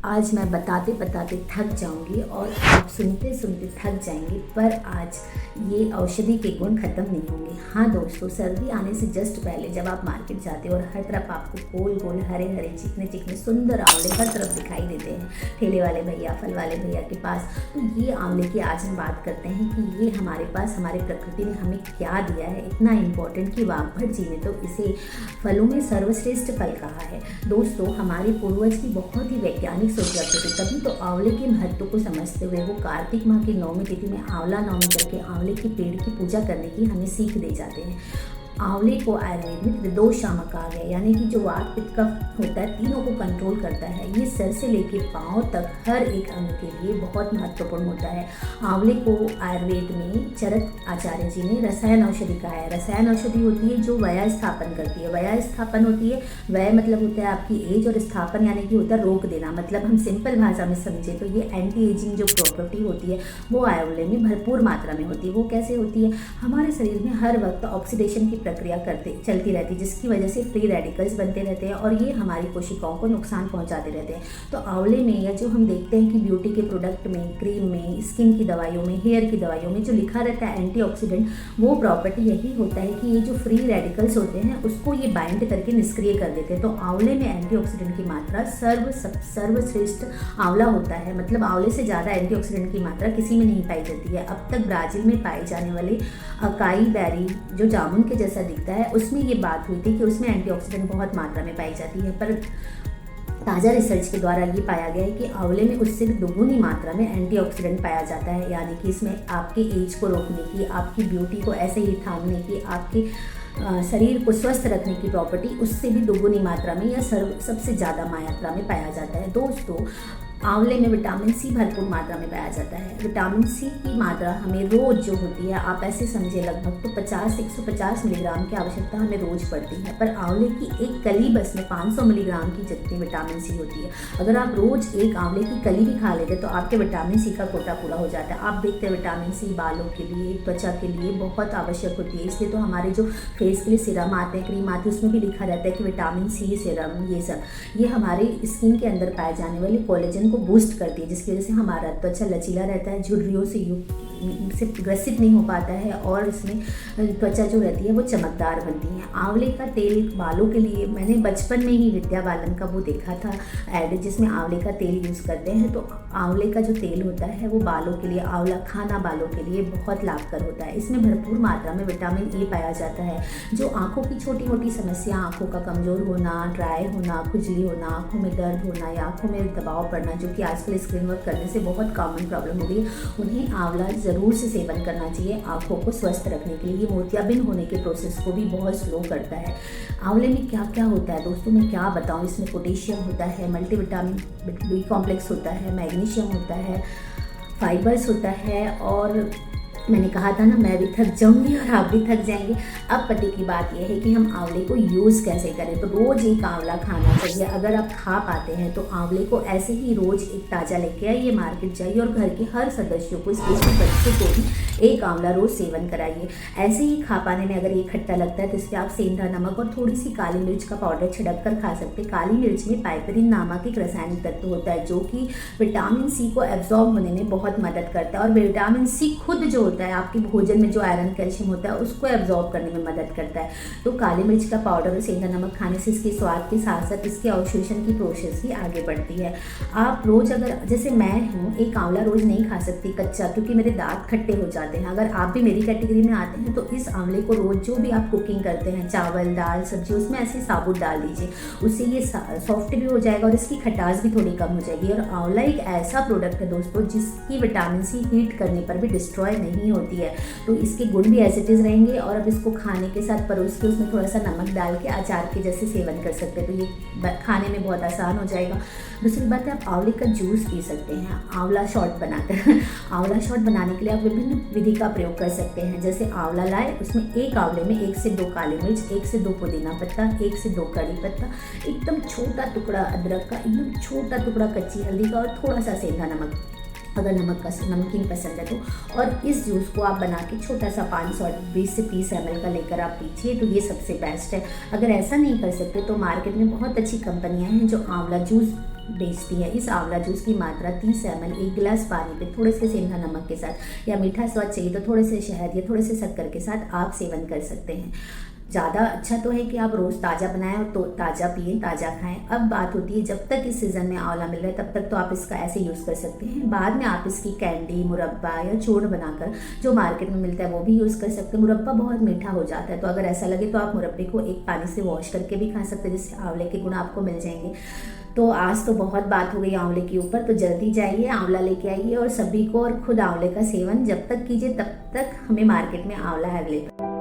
आज मैं बताते बताते थक जाऊंगी और आप सुनते सुनते थक जाएंगे, पर आज ये औषधि के गुण खत्म नहीं होंगे। हाँ दोस्तों, सर्दी आने से जस्ट पहले जब आप मार्केट जाते हो और हर तरफ आपको गोल गोल हरे हरे चिकने चिकने सुंदर आंवले हर तरफ दिखाई देते हैं, ठेले वाले भैया, फल वाले भैया के पास, तो ये आंवले की आज हम बात करते हैं कि ये हमारे पास हमारे प्रकृति ने हमें क्या दिया है इतना इम्पोर्टेंट कि वाघभट जी ने तो इसे फलों में सर्वश्रेष्ठ फल कहा है। दोस्तों, हमारे पूर्वज की बहुत ही वैज्ञानिक सोच रखते थे, तभी तो आंवले के महत्व को समझते हुए वो कार्तिक माह की नौमी तिथि में आंवला नौमी करके आंवले के पेड़ की पूजा करने की हमें सीख दे जाते हैं। आंवले को आयुर्वेद में त्रिदोष शामक कहा गया, यानी कि जो वात पित्त कफ होता है तीनों को कंट्रोल करता है। ये सर से लेकर पांव तक हर एक अंग के लिए बहुत महत्वपूर्ण होता है। आंवले को आयुर्वेद में चरक आचार्य जी ने रसायन औषधि कहा है। रसायन औषधि होती है जो वया स्थापन करती है। वया स्थापन होती है, वय मतलब होता है आपकी एज, और स्थापन यानी कि होता है रोक देना। मतलब हम सिंपल भाषा में समझे तो ये एंटी एजिंग जो प्रॉपर्टी होती है वो आंवले में भरपूर मात्रा में होती है। वो कैसे होती है? हमारे शरीर में हर वक्त ऑक्सीडेशन की प्रक्रिया चलती रहती है, जिसकी वजह से फ्री रेडिकल्स बनते रहते हैं और ये हमारी कोशिकाओं को नुकसान पहुंचाते रहते हैं। तो आंवले में, या जो हम देखते हैं कि ब्यूटी के प्रोडक्ट में, क्रीम में, स्किन की दवाइयों में, हेयर की दवाइयों में जो लिखा रहता है एंटीऑक्सीडेंट, वो प्रॉपर्टी यही होता है कि ये जो फ्री रेडिकल्स होते हैं उसको ये बाइंड करके निष्क्रिय कर देते हैं। तो आंवले में एंटीऑक्सीडेंट की मात्रा सर्वश्रेष्ठ आंवला होता है। मतलब आंवले से ज़्यादा एंटीऑक्सीडेंट की मात्रा किसी में नहीं पाई जाती है। अब तक ब्राज़ील में पाए जाने वाले अकाई बेरी जो जामुन के जैसा दिखता है, उसमें ये बात हुई थी कि उसमें एंटीऑक्सीडेंट बहुत मात्रा में पाई जाती है, पर ताज़ा रिसर्च के द्वारा ये पाया गया है कि आंवले में उससे भी दोगुनी मात्रा में एंटीऑक्सीडेंट पाया जाता है। यानी कि इसमें आपके एज को रोकने की, आपकी ब्यूटी को ऐसे ही थामने की, आपके शरीर को स्वस्थ रखने की प्रॉपर्टी उससे भी दोगुनी मात्रा में या सबसे ज़्यादा मात्रा में पाया जाता है। दोस्तों, आंवले में विटामिन सी भरपूर मात्रा में पाया जाता है। विटामिन सी की मात्रा हमें रोज जो होती है, आप ऐसे समझे लगभग तो 150 मिलीग्राम की आवश्यकता हमें रोज पड़ती है, पर आंवले की एक कली बस में 500 मिलीग्राम की जितनी विटामिन सी होती है। अगर आप रोज एक आंवले की कली भी खा लेते तो आपके विटामिन सी का कोटा पूरा हो जाता है। आप देखते हैं विटामिन सी बालों के लिए, त्वचा के लिए बहुत आवश्यक होती है। इसलिए तो हमारे जो फेस के लिए सीरम आते हैं, क्रीम आती है, उसमें भी लिखा रहता है कि विटामिन सी सीरम, ये सब ये हमारे स्किन के अंदर पाए जाने वाले कोलेजन को बूस्ट करती है, जिसकी वजह से हमारा त्वचा लचीला रहता है, झुर्रियों से ग्रसित नहीं हो पाता है और इसमें त्वचा जो रहती है वो चमकदार बनती है। आंवले का तेल बालों के लिए, मैंने बचपन में ही विद्या बालन का वो देखा था ऐड, जिसमें आंवले का तेल यूज़ करते हैं। तो आंवले का जो तेल होता है वो बालों के लिए, आंवला खाना बालों के लिए बहुत लाभकर होता है। इसमें भरपूर मात्रा में विटामिन ए पाया जाता है, जो आंखों की छोटी मोटी समस्या, आंखों का कमज़ोर होना, ड्राई होना, खुजली होना, आंखों में दर्द होना या आंखों में दबाव पड़ना, जो कि आजकल स्क्रीन वर्क करने से बहुत कॉमन प्रॉब्लम हो गई है, उन्हें आंवला ज़रूर से सेवन करना चाहिए आंखों को स्वस्थ रखने के लिए। ये मोतियाबिंद होने के प्रोसेस को भी बहुत स्लो करता है। आंवले में क्या क्या होता है दोस्तों, मैं क्या बताऊँ। इसमें पोटेशियम होता है, मल्टीविटामिन बी कॉम्प्लेक्स होता है, मैग्नीशियम होता है, फाइबर्स होता है, और मैंने कहा था ना मैं भी थक जाऊंगी और आप भी थक जाएंगे। अब पति की बात यह है कि हम आंवले को यूज़ कैसे करें। तो रोज़ एक आंवला खाना चाहिए। अगर आप खा पाते हैं तो आंवले को ऐसे ही रोज़ एक ताज़ा लेके आइए, मार्केट जाइए और घर के हर सदस्यों को, स्पेशली बच्चों को भी एक आंवला रोज़ सेवन कराइए। ऐसे ही खा पाने में अगर ये खट्टा लगता है तो इस पर आप सेंधा नमक और थोड़ी सी काली मिर्च का पाउडर छिड़क कर खा सकते हैं। काली मिर्च में पाइपरिन नामक एक रासायनिक तत्व होता है जो कि विटामिन सी को एब्जॉर्ब होने में बहुत मदद करता है, और विटामिन सी खुद जो होता है आपके भोजन में जो आयरन कैल्शियम होता है उसको एब्जॉर्ब करने में मदद करता है। तो काली मिर्च का पाउडर और सेंधा नमक खाने से इसके स्वाद के साथ साथ इसके अवशोषण की प्रोसेस भी आगे बढ़ती है। आप रोज़, अगर जैसे मैं हूँ, एक आंवला रोज़ नहीं खा सकती कच्चा, क्योंकि मेरे दांत खट्टे हो जाते हैं। अगर आप भी मेरी कैटेगरी में आते हैं तो इस आंवले को रोज़ जो भी आप कुकिंग करते हैं, चावल दाल सब्जी, उसमें ऐसे साबुत डाल दीजिए। उससे ये सॉफ्ट भी हो जाएगा और इसकी खटास भी थोड़ी कम हो जाएगी। और आंवला एक ऐसा प्रोडक्ट है दोस्तों जिसकी विटामिन सी हीट करने पर भी डिस्ट्रॉय नहीं होती है, तो इसके गुण भी एज इट इज़ रहेंगे। और अब इसको खाने के साथ परोस के उसमें थोड़ा सा नमक डाल के अचार के जैसे सेवन कर सकते हैं, तो ये खाने में बहुत आसान हो जाएगा। दूसरी बात है, आप आंवले का जूस पी सकते हैं आंवला शॉट बनाकर। आंवला शॉट बनाने के लिए आप विभिन्न विधि का प्रयोग कर सकते हैं। जैसे आंवला लाए, उसमें एक आंवले में 1 से 2 काली मिर्च, 1 से 2 पुदीना पत्ता, 1 से 2 कड़ी पत्ता, एकदम छोटा टुकड़ा अदरक का, एकदम छोटा टुकड़ा कच्ची हल्दी का और थोड़ा सा सेंधा नमक, अगर नमकीन पसंद है तो। और इस जूस को आप बना के छोटा सा 520 से 30 ml का लेकर आप पीजिए, तो ये सबसे बेस्ट है। अगर ऐसा नहीं कर सकते तो मार्केट में बहुत अच्छी कंपनियां हैं जो आंवला जूस बेचती है। इस आंवला जूस की मात्रा 30 ml 1 गिलास पानी पे थोड़े से सेंधा नमक के साथ या मीठा स्वाद चाहिए तो थोड़े से शहद या थोड़े से शक्कर के साथ आप सेवन कर सकते हैं। ज़्यादा अच्छा तो है कि आप रोज़ ताज़ा बनाएं और तो ताज़ा पिएं, ताज़ा खाएं। अब बात होती है जब तक इस सीज़न में आंवला मिल रहा है तब तक तो आप इसका ऐसे यूज़ कर सकते हैं। बाद में आप इसकी कैंडी, मुरब्बा या चूर्ण बनाकर जो मार्केट में मिलता है वो भी यूज़ कर सकते हैं। मुरब्बा बहुत मीठा हो जाता है, तो अगर ऐसा लगे तो आप मुरब्बे को एक पानी से वॉश करके भी खा सकते हैं, जिससे आंवले के गुण आपको मिल जाएंगे। तो आज तो बहुत बात हो गई आंवले के ऊपर, तो जल्दी जाइए आंवला लेके आइए और सभी को, और खुद आंवले का सेवन जब तक कीजिए तब तक हमें मार्केट में आंवला अवेलेबल